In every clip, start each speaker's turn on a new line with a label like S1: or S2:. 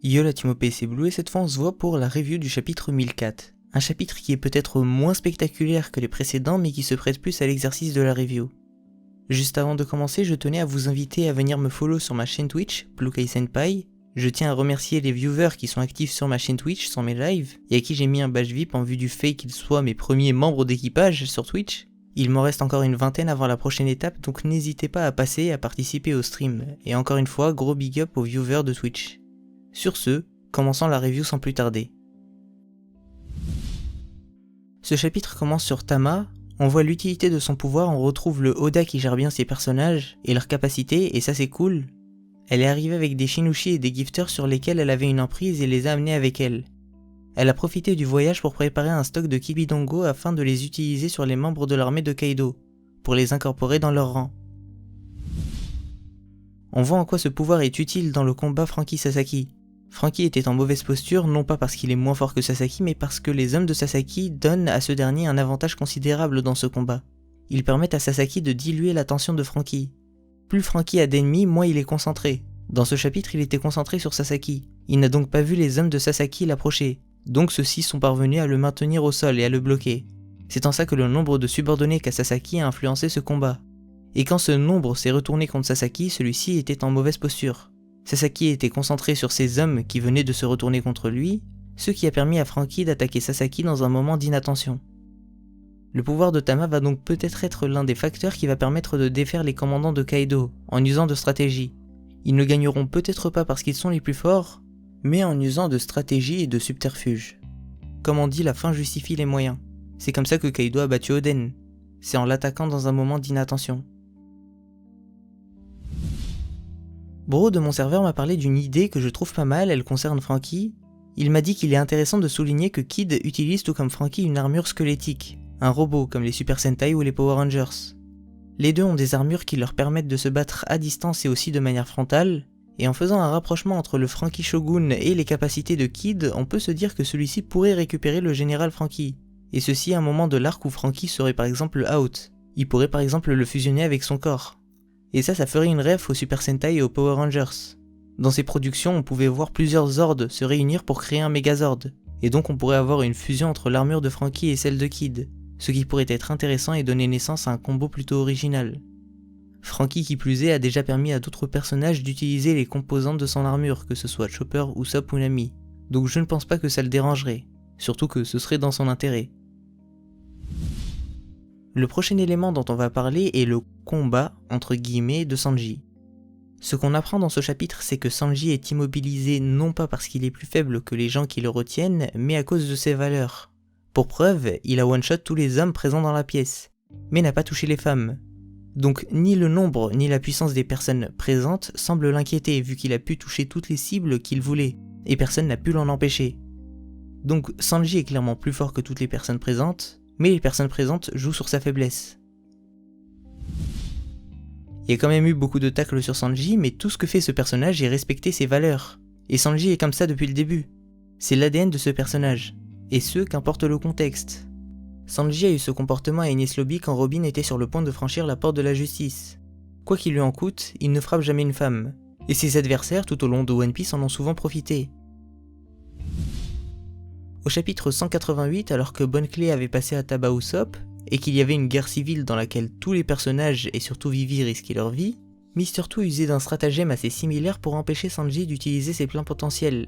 S1: Yo la team OP, c'est Blue et cette fois on se voit pour la review du chapitre 1004. Un chapitre qui est peut-être moins spectaculaire que les précédents mais qui se prête plus à l'exercice de la review. Juste avant de commencer, je tenais à vous inviter à venir me follow sur ma chaîne Twitch, Bluekai Senpai. Je tiens à remercier les viewers qui sont actifs sur ma chaîne Twitch sans mes lives et à qui j'ai mis un badge VIP en vue du fait qu'ils soient mes premiers membres d'équipage sur Twitch. Il m'en reste encore une vingtaine avant la prochaine étape, donc n'hésitez pas à passer et à participer au stream. Et encore une fois, gros big up aux viewers de Twitch. Sur ce, commençons la review sans plus tarder. Ce chapitre commence sur Tama, on voit l'utilité de son pouvoir, on retrouve le Oda qui gère bien ses personnages et leurs capacités, et ça c'est cool. Elle est arrivée avec des Shinushi et des gifters sur lesquels elle avait une emprise et les a amenés avec elle. Elle a profité du voyage pour préparer un stock de Kibidongo afin de les utiliser sur les membres de l'armée de Kaido, pour les incorporer dans leur rang. On voit en quoi ce pouvoir est utile dans le combat Franky-Sasaki. Franky était en mauvaise posture, non pas parce qu'il est moins fort que Sasaki, mais parce que les hommes de Sasaki donnent à ce dernier un avantage considérable dans ce combat. Ils permettent à Sasaki de diluer l'attention de Franky. Plus Franky a d'ennemis, moins il est concentré. Dans ce chapitre, il était concentré sur Sasaki. Il n'a donc pas vu les hommes de Sasaki l'approcher. Donc ceux-ci sont parvenus à le maintenir au sol et à le bloquer. C'est en ça que le nombre de subordonnés qu'a Sasaki a influencé ce combat. Et quand ce nombre s'est retourné contre Sasaki, celui-ci était en mauvaise posture. Sasaki était concentré sur ces hommes qui venaient de se retourner contre lui, ce qui a permis à Franky d'attaquer Sasaki dans un moment d'inattention. Le pouvoir de Tama va donc peut-être être l'un des facteurs qui va permettre de défaire les commandants de Kaido, en usant de stratégie. Ils ne gagneront peut-être pas parce qu'ils sont les plus forts, mais en usant de stratégie et de subterfuge. Comme on dit, la fin justifie les moyens. C'est comme ça que Kaido a battu Oden. C'est en l'attaquant dans un moment d'inattention. Bro de mon serveur m'a parlé d'une idée que je trouve pas mal, elle concerne Franky. Il m'a dit qu'il est intéressant de souligner que Kid utilise tout comme Franky une armure squelettique, un robot comme les Super Sentai ou les Power Rangers. Les deux ont des armures qui leur permettent de se battre à distance et aussi de manière frontale, et en faisant un rapprochement entre le Franky Shogun et les capacités de Kid, on peut se dire que celui-ci pourrait récupérer le général Franky, et ceci à un moment de l'arc où Franky serait par exemple out. Il pourrait par exemple le fusionner avec son corps. Et ça ferait une ref aux Super Sentai et aux Power Rangers. Dans ces productions, on pouvait voir plusieurs Zords se réunir pour créer un Megazord, et donc on pourrait avoir une fusion entre l'armure de Franky et celle de Kid, ce qui pourrait être intéressant et donner naissance à un combo plutôt original. Franky qui plus est a déjà permis à d'autres personnages d'utiliser les composantes de son armure, que ce soit Chopper, Usopp ou Nami, donc je ne pense pas que ça le dérangerait, surtout que ce serait dans son intérêt. Le prochain élément dont on va parler est le combat entre guillemets de Sanji. Ce qu'on apprend dans ce chapitre, c'est que Sanji est immobilisé non pas parce qu'il est plus faible que les gens qui le retiennent, mais à cause de ses valeurs. Pour preuve, il a one-shot tous les hommes présents dans la pièce, mais n'a pas touché les femmes. Donc ni le nombre ni la puissance des personnes présentes semblent l'inquiéter vu qu'il a pu toucher toutes les cibles qu'il voulait, et personne n'a pu l'en empêcher. Donc Sanji est clairement plus fort que toutes les personnes présentes, mais les personnes présentes jouent sur sa faiblesse. Il y a quand même eu beaucoup de tacles sur Sanji, mais tout ce que fait ce personnage est respecter ses valeurs. Et Sanji est comme ça depuis le début. C'est l'ADN de ce personnage, et ce qu'importe le contexte. Sanji a eu ce comportement à Enies Lobby quand Robin était sur le point de franchir la porte de la justice. Quoi qu'il lui en coûte, il ne frappe jamais une femme, et ses adversaires tout au long de One Piece en ont souvent profité. Au chapitre 188, alors que Bon Clay avait passé à tabac Usopp, et qu'il y avait une guerre civile dans laquelle tous les personnages, et surtout Vivi, risquaient leur vie, Mr. Two usait d'un stratagème assez similaire pour empêcher Sanji d'utiliser ses pleins potentiels.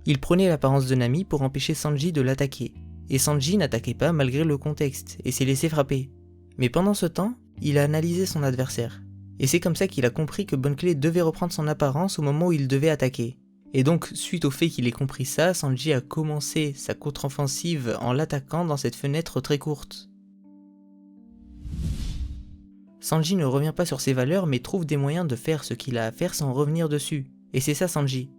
S1: Il prenait l'apparence de Nami pour empêcher Sanji de l'attaquer, et Sanji n'attaquait pas malgré le contexte, et s'est laissé frapper. Mais pendant ce temps, il a analysé son adversaire, et c'est comme ça qu'il a compris que Bon Clay devait reprendre son apparence au moment où il devait attaquer. Et donc, suite au fait qu'il ait compris ça, Sanji a commencé sa contre-offensive en l'attaquant dans cette fenêtre très courte. Sanji ne revient pas sur ses valeurs mais trouve des moyens de faire ce qu'il a à faire sans revenir dessus. Et c'est ça Sanji.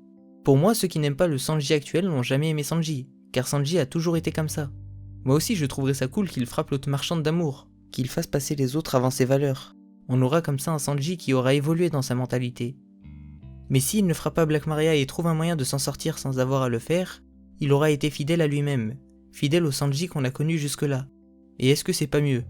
S1: Pour moi, ceux qui n'aiment pas le Sanji actuel n'ont jamais aimé Sanji, car Sanji a toujours été comme ça. Moi aussi je trouverais ça cool qu'il frappe l'autre marchande d'amour, qu'il fasse passer les autres avant ses valeurs. On aura comme ça un Sanji qui aura évolué dans sa mentalité. Mais s'il ne frappe pas Black Maria et trouve un moyen de s'en sortir sans avoir à le faire, il aura été fidèle à lui-même, fidèle au Sanji qu'on a connu jusque-là. Et est-ce que c'est pas mieux ?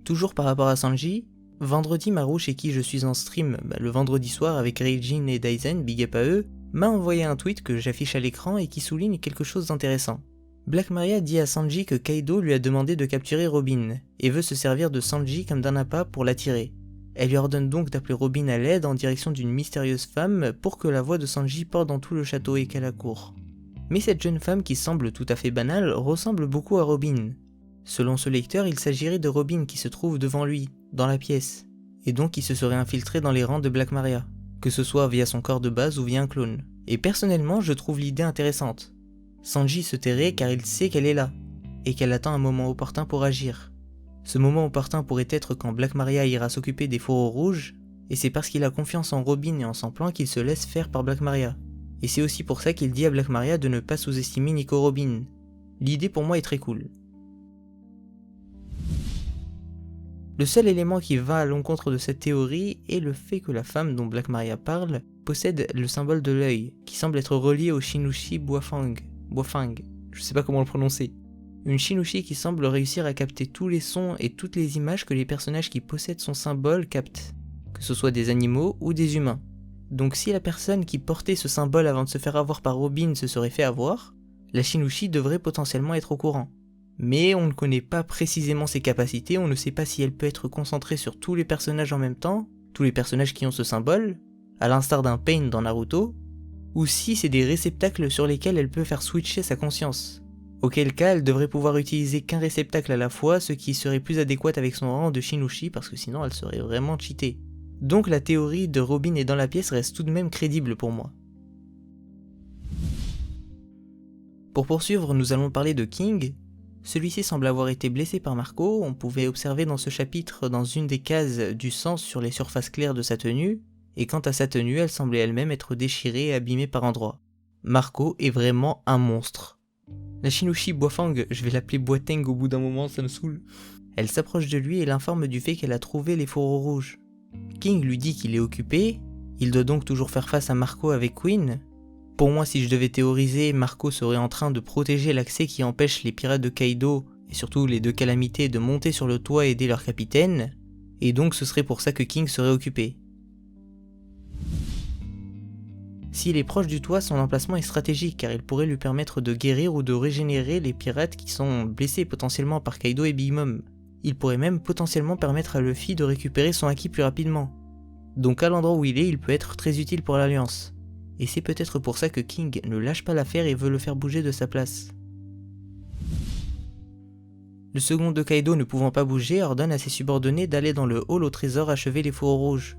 S1: Toujours par rapport à Sanji, Vendredi, Marou, chez qui je suis en stream le vendredi soir avec Reijin et Daizen, big up à eux, m'a envoyé un tweet que j'affiche à l'écran et qui souligne quelque chose d'intéressant. Black Maria dit à Sanji que Kaido lui a demandé de capturer Robin, et veut se servir de Sanji comme d'un appât pour l'attirer. Elle lui ordonne donc d'appeler Robin à l'aide en direction d'une mystérieuse femme pour que la voix de Sanji porte dans tout le château et qu'elle accourt. Mais cette jeune femme qui semble tout à fait banale ressemble beaucoup à Robin. Selon ce lecteur, il s'agirait de Robin qui se trouve devant lui, dans la pièce, et donc qui se serait infiltré dans les rangs de Black Maria, que ce soit via son corps de base ou via un clone. Et personnellement, je trouve l'idée intéressante. Sanji se tairait car il sait qu'elle est là, et qu'elle attend un moment opportun pour agir. Ce moment opportun pourrait être quand Black Maria ira s'occuper des fourreaux rouges, et c'est parce qu'il a confiance en Robin et en son plan qu'il se laisse faire par Black Maria. Et c'est aussi pour ça qu'il dit à Black Maria de ne pas sous-estimer Nico Robin. L'idée pour moi est très cool. Le seul élément qui va à l'encontre de cette théorie est le fait que la femme dont Black Maria parle possède le symbole de l'œil, qui semble être relié au Shinushi Boifang, je sais pas comment le prononcer. Une Shinushi qui semble réussir à capter tous les sons et toutes les images que les personnages qui possèdent son symbole captent, que ce soit des animaux ou des humains. Donc si la personne qui portait ce symbole avant de se faire avoir par Robin se serait fait avoir, la Shinushi devrait potentiellement être au courant. Mais on ne connaît pas précisément ses capacités, on ne sait pas si elle peut être concentrée sur tous les personnages en même temps, tous les personnages qui ont ce symbole, à l'instar d'un Pain dans Naruto, ou si c'est des réceptacles sur lesquels elle peut faire switcher sa conscience. Auquel cas, elle devrait pouvoir utiliser qu'un réceptacle à la fois, ce qui serait plus adéquat avec son rang de Shinushi parce que sinon elle serait vraiment cheatée. Donc la théorie de Robin est dans la pièce reste tout de même crédible pour moi. Pour poursuivre, nous allons parler de King. Celui-ci semble avoir été blessé par Marco, on pouvait observer dans ce chapitre dans une des cases du sang sur les surfaces claires de sa tenue, et quant à sa tenue, elle semblait elle-même être déchirée et abîmée par endroits. Marco est vraiment un monstre. La Shinushi Boifang, je vais l'appeler Boiteng au bout d'un moment, ça me saoule. Elle s'approche de lui et l'informe du fait qu'elle a trouvé les fourreaux rouges. King lui dit qu'il est occupé, il doit donc toujours faire face à Marco avec Queen. Pour moi, si je devais théoriser, Marco serait en train de protéger l'accès qui empêche les pirates de Kaido, et surtout les deux calamités, de monter sur le toit et aider leur capitaine, et donc ce serait pour ça que King serait occupé. S'il est proche du toit, son emplacement est stratégique car il pourrait lui permettre de guérir ou de régénérer les pirates qui sont blessés potentiellement par Kaido et Big Mom. Il pourrait même potentiellement permettre à Luffy de récupérer son acquis plus rapidement. Donc à l'endroit où il est, il peut être très utile pour l'Alliance. Et c'est peut-être pour ça que King ne lâche pas l'affaire et veut le faire bouger de sa place. Le second de Kaido ne pouvant pas bouger ordonne à ses subordonnés d'aller dans le hall au trésor achever les fourreaux rouges.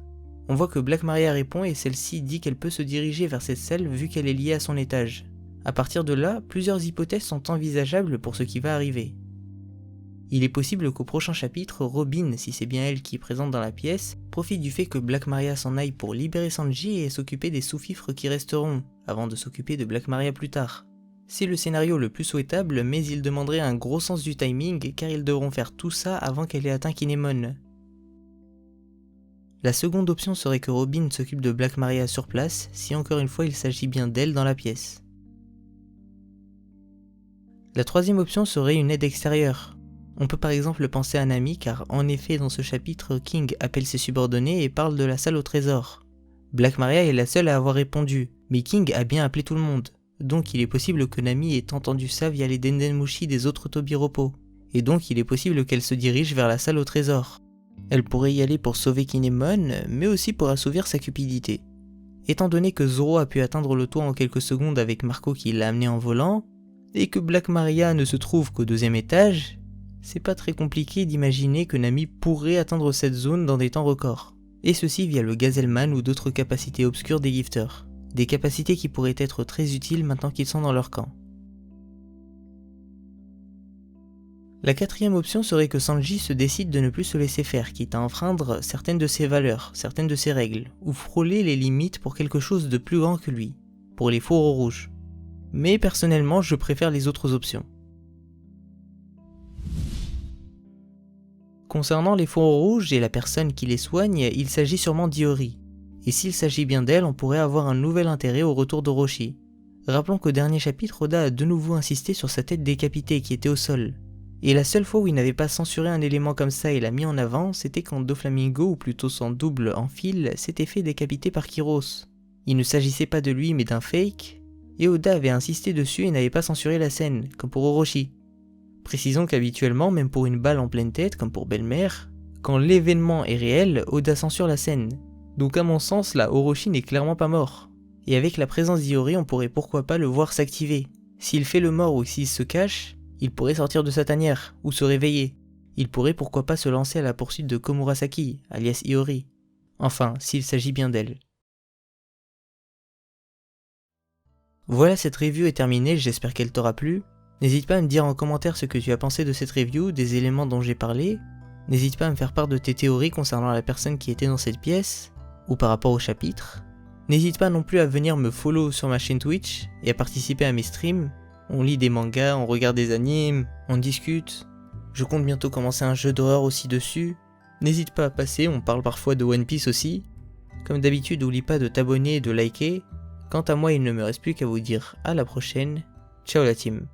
S1: On voit que Black Maria répond et celle-ci dit qu'elle peut se diriger vers cette salle vu qu'elle est liée à son étage. À partir de là, plusieurs hypothèses sont envisageables pour ce qui va arriver. Il est possible qu'au prochain chapitre, Robin, si c'est bien elle qui est présente dans la pièce, profite du fait que Black Maria s'en aille pour libérer Sanji et s'occuper des sous-fifres qui resteront, avant de s'occuper de Black Maria plus tard. C'est le scénario le plus souhaitable, mais il demanderait un gros sens du timing car ils devront faire tout ça avant qu'elle ait atteint Kinemon. La seconde option serait que Robin s'occupe de Black Maria sur place, si encore une fois il s'agit bien d'elle dans la pièce. La troisième option serait une aide extérieure. On peut par exemple penser à Nami car en effet dans ce chapitre King appelle ses subordonnés et parle de la salle au trésor. Black Maria est la seule à avoir répondu, mais King a bien appelé tout le monde. Donc il est possible que Nami ait entendu ça via les Dendenmushi des autres Tobiropo. Et donc il est possible qu'elle se dirige vers la salle au trésor. Elle pourrait y aller pour sauver Kinemon, mais aussi pour assouvir sa cupidité. Étant donné que Zoro a pu atteindre le toit en quelques secondes avec Marco qui l'a amené en volant, et que Black Maria ne se trouve qu'au 2e étage, c'est pas très compliqué d'imaginer que Nami pourrait atteindre cette zone dans des temps records. Et ceci via le Gazelman ou d'autres capacités obscures des gifters. Des capacités qui pourraient être très utiles maintenant qu'ils sont dans leur camp. La quatrième option serait que Sanji se décide de ne plus se laisser faire, quitte à enfreindre certaines de ses valeurs, certaines de ses règles, ou frôler les limites pour quelque chose de plus grand que lui, pour les fourreaux rouges. Mais personnellement, je préfère les autres options. Concernant les fourreaux rouges et la personne qui les soigne, il s'agit sûrement d'Iori. Et s'il s'agit bien d'elle, on pourrait avoir un nouvel intérêt au retour d'Orochi. Rappelons qu'au dernier chapitre, Oda a de nouveau insisté sur sa tête décapitée qui était au sol. Et la seule fois où il n'avait pas censuré un élément comme ça et l'a mis en avant, c'était quand Doflamingo, ou plutôt son double en fil, s'était fait décapiter par Kyros. Il ne s'agissait pas de lui mais d'un fake, et Oda avait insisté dessus et n'avait pas censuré la scène, comme pour Orochi. Précisons qu'habituellement, même pour une balle en pleine tête, comme pour Belle-Mère, quand l'événement est réel, Oda censure la scène. Donc à mon sens, là, Orochi n'est clairement pas mort. Et avec la présence d'Iori, on pourrait pourquoi pas le voir s'activer. S'il fait le mort ou s'il se cache, il pourrait sortir de sa tanière, ou se réveiller. Il pourrait pourquoi pas se lancer à la poursuite de Komurasaki, alias Iori. Enfin, s'il s'agit bien d'elle. Voilà, cette review est terminée, j'espère qu'elle t'aura plu. N'hésite pas à me dire en commentaire ce que tu as pensé de cette review, des éléments dont j'ai parlé. N'hésite pas à me faire part de tes théories concernant la personne qui était dans cette pièce, ou par rapport au chapitre. N'hésite pas non plus à venir me follow sur ma chaîne Twitch et à participer à mes streams. On lit des mangas, on regarde des animes, on discute. Je compte bientôt commencer un jeu d'horreur aussi dessus. N'hésite pas à passer, on parle parfois de One Piece aussi. Comme d'habitude, n'oublie pas de t'abonner et de liker. Quant à moi, il ne me reste plus qu'à vous dire à la prochaine. Ciao la team.